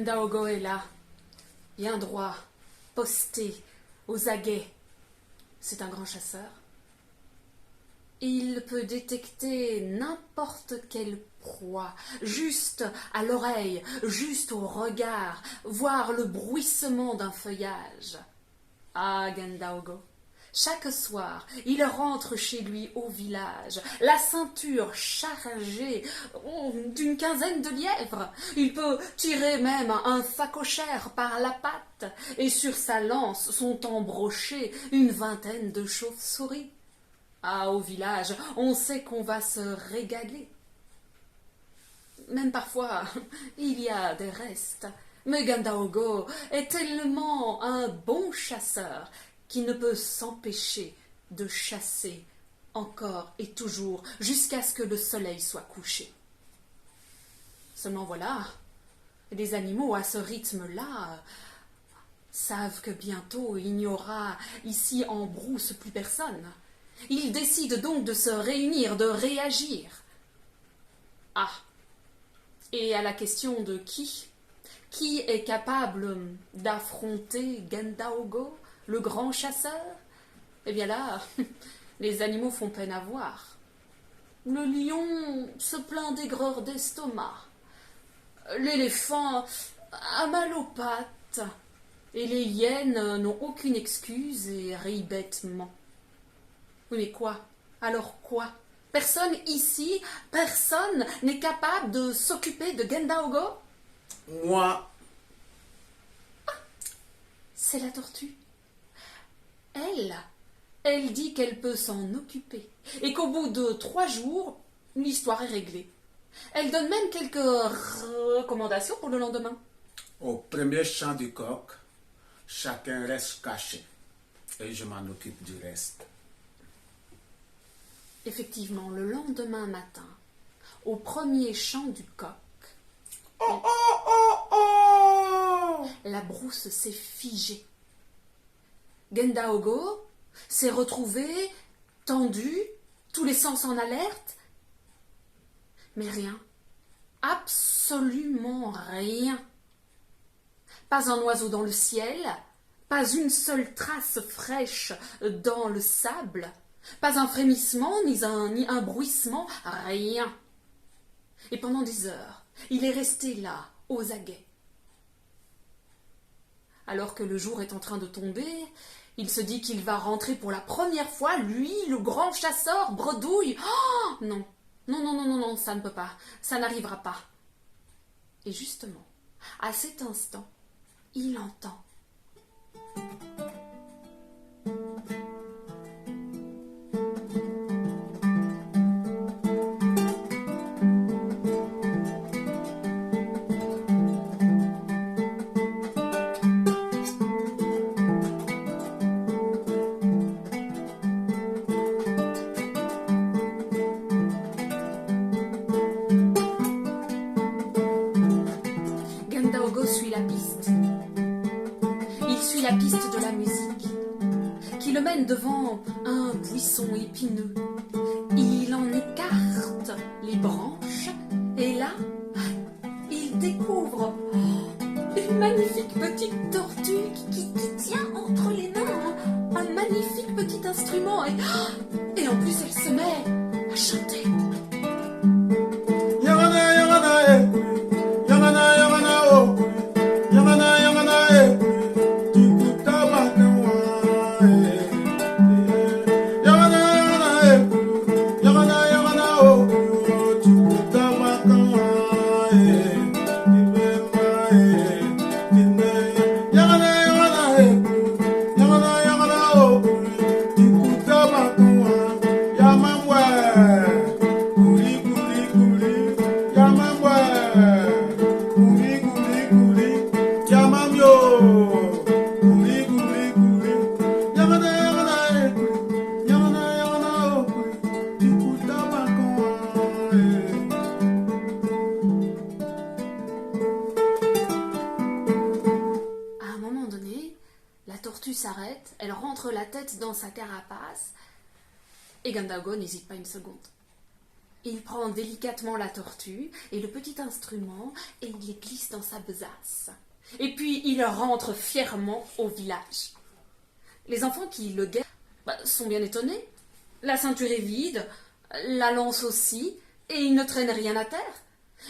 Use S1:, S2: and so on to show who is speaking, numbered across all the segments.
S1: Gendaogo est là, bien droit, posté, aux aguets. C'est un grand chasseur. Il peut détecter n'importe quelle proie, juste à l'oreille, juste au regard, voir le bruissement d'un feuillage. Ah, Gendaogo, chaque soir, il rentre chez lui au village, la ceinture chargée d'une quinzaine de lièvres. Il peut tirer même un phacochère par la patte, et sur sa lance sont embrochées une vingtaine de chauves-souris. Ah, au village, on sait qu'on va se régaler. Même parfois, il y a des restes. Mais Gendaogo est tellement un bon chasseur qu'il ne peut s'empêcher de chasser encore et toujours jusqu'à ce que le soleil soit couché. Seulement voilà, les animaux à ce rythme-là savent que bientôt il n'y aura ici en brousse plus personne. Ils décident donc de se réunir, de réagir. Ah, et à la question de qui est capable d'affronter Gendaogo, le grand chasseur? Eh bien là, les animaux font peine à voir. Le lion se plaint d'aigreur d'estomac. L'éléphant a mal aux pattes. Et les hyènes n'ont aucune excuse et rient bêtement. Oui, mais quoi? Alors quoi? Personne ici, personne n'est capable de s'occuper de Gendaogo?
S2: Moi,
S1: C'est la tortue. Elle dit qu'elle peut s'en occuper et qu'au bout de 3 jours, l'histoire est réglée. Elle donne même quelques recommandations pour le lendemain.
S2: au premier chant du coq, chacun reste caché et je m'en occupe du reste.
S1: Effectivement, le lendemain matin, au premier chant du coq,
S2: Oh oh oh oh!
S1: la brousse s'est figée. Gendaogo s'est retrouvé tendu, tous les sens en alerte, mais rien, absolument rien. Pas un oiseau dans le ciel, pas une seule trace fraîche dans le sable, pas un frémissement, ni un bruissement, rien. Et pendant des heures, il est resté là, aux aguets. Alors que le jour est en train de tomber, il se dit qu'il va rentrer pour la première fois, lui, le grand chasseur, bredouille. Oh non, non, non, non, non, non, ça ne peut pas, ça n'arrivera pas. Et justement, à cet instant, il entend. Gendaogo suit la piste. Il suit la piste de la musique, qui le mène devant un buisson épineux. Il en écarte les branches, et là, il découvre une magnifique petite tortue qui tient entre les mains un magnifique petit instrument. Et en plus, elle se met à chanter.
S2: Yamana, yamana, eh. Yamana, yamana, oh. Yamana, yamana, eh. Tikuta bakawa, eh. Yamana, yamana, eh. Yamana, yamana, oh. Tikuta bakawa, eh. Tibema, eh. Tine. Yamana, yamana, eh. Yamana, yamana, oh. Tikuta bakawa. Yamamwa. Guli, guli, guli. Yamamwa. Guli, guli, guli. Yamamyo. Guli, guli, guli. Yamana, yamana, eh. Yamana, yamana, oh. Tikuta bakawa, eh.
S1: À un moment donné, la tortue s'arrête, elle rentre la tête dans sa carapace, et Gendaogo n'hésite pas une seconde. Il prend délicatement la tortue et le petit instrument et il les glisse dans sa besace. Et puis il rentre fièrement au village. Les enfants qui le guettent sont bien étonnés. La ceinture est vide, la lance aussi, et il ne traîne rien à terre.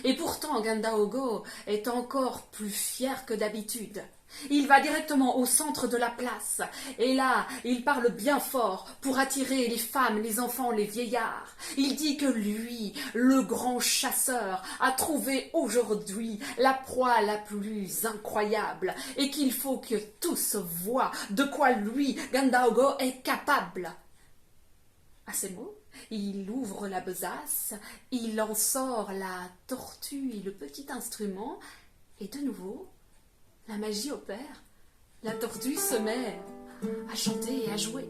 S1: Et pourtant Gandaogo est encore plus fier que d'habitude. Il va directement au centre de la place, et là, il parle bien fort pour attirer les femmes, les enfants, les vieillards. Il dit que lui, le grand chasseur, a trouvé aujourd'hui la proie la plus incroyable, et qu'il faut que tous voient de quoi lui, Gandaogo, est capable. À ces mots, il ouvre la besace, il en sort la tortue et le petit instrument, et de nouveau, la magie opère. La tortue se met à chanter et à jouer.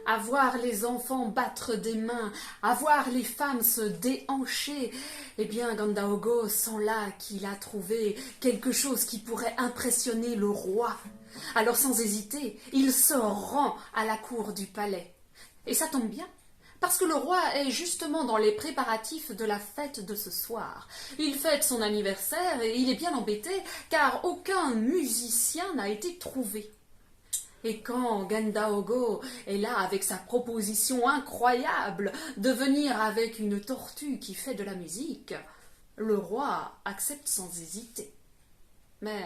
S1: À voir les enfants battre des mains, à voir les femmes se déhancher, eh bien Gandaogo sent là qu'il a trouvé quelque chose qui pourrait impressionner le roi. Alors sans hésiter, il se rend à la cour du palais. Et ça tombe bien, parce que le roi est justement dans les préparatifs de la fête de ce soir. Il fête son anniversaire et il est bien embêté, car aucun musicien n'a été trouvé. Et quand Gandaogo est là avec sa proposition incroyable de venir avec une tortue qui fait de la musique, le roi accepte sans hésiter. Mais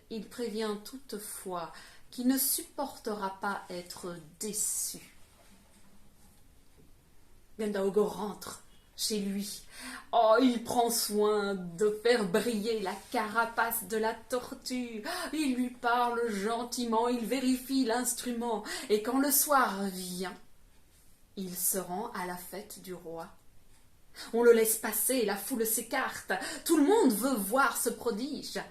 S1: il prévient toutefois qu'il ne supportera pas être déçu. Gandaogo rentre chez lui. Oh, il prend soin de faire briller la carapace de la tortue. Il lui parle gentiment, il vérifie l'instrument. Et quand le soir vient, il se rend à la fête du roi. On le laisse passer, la foule s'écarte. Tout le monde veut voir ce prodige.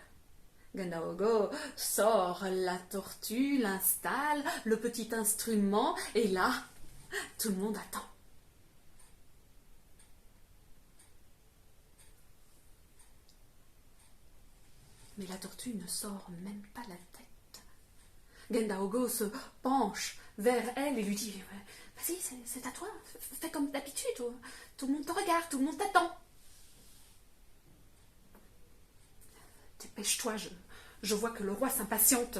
S1: Gandaogo sort la tortue, l'installe, le petit instrument, et là, tout le monde attend. Mais la tortue ne sort même pas la tête. Gandaogo se penche vers elle et lui dit « Vas-y, c'est à toi, fais comme d'habitude, tout le monde te regarde, tout le monde t'attend. » Dépêche-toi, je vois que le roi s'impatiente.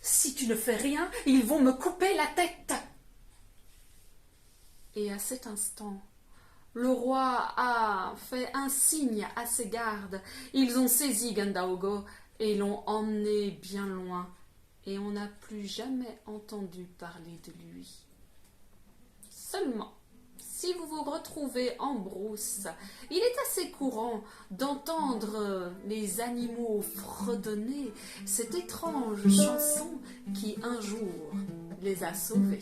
S1: Si tu ne fais rien, ils vont me couper la tête. Et à cet instant, le roi a fait un signe à ses gardes. Ils ont saisi Gandaogo et l'ont emmené bien loin. Et on n'a plus jamais entendu parler de lui. Seulement, si vous vous retrouvez en brousse, il est assez courant d'entendre les animaux fredonner cette étrange chanson qui un jour les a sauvés.